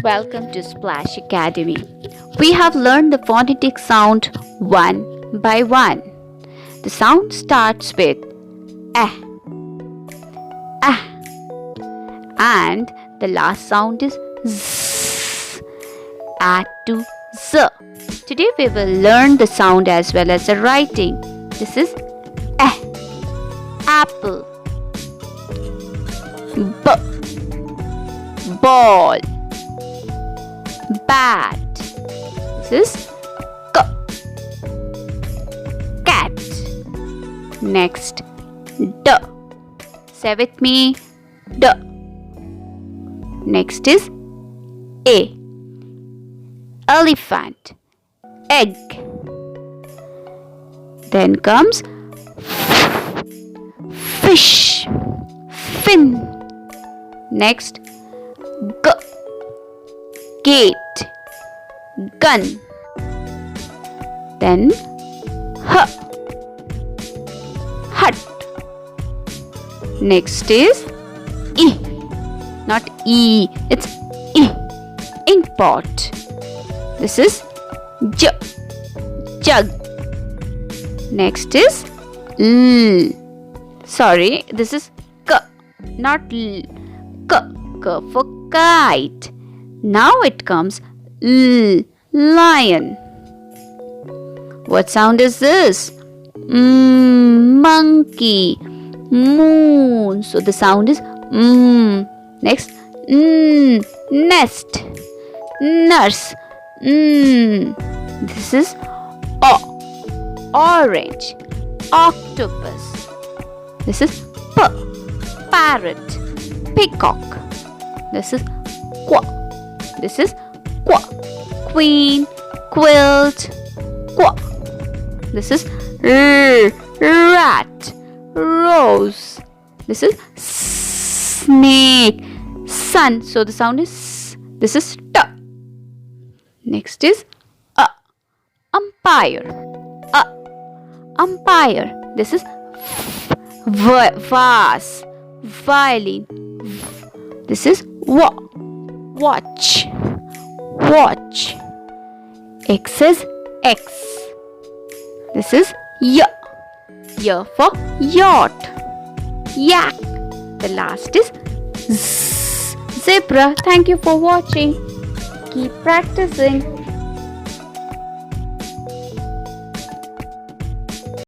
Welcome to Splash Academy. We have learned the phonetic sound one by one. The sound starts with ah, ah, and the last sound is z. Add to z. Today we will learn the sound as well as the writing. This is ah, apple, ball, bat. This is cat. Next, d. Say with me, d. Next is a. Elephant, egg. Then comes fish, fin. Next, gate, gun. Then hut. Next is e, not e, it's e, ink pot. This is jug. Next is l. Sorry, this is k, not l. K for kite. Now it comes l, lion. What sound is this? Monkey, moon. So the sound is Next, nest, nurse. This is o, orange, octopus. This is p, parrot, peacock. This is qua. This is qua, queen, quilt, qua. This is rat, rose. This is snake, sun. So the sound is s. This is t. Next is umpire, umpire. This is vase, violin. This is watch, watch. X is X. This is y for yacht, yak. The last is z, zebra. Thank you for watching. Keep practicing.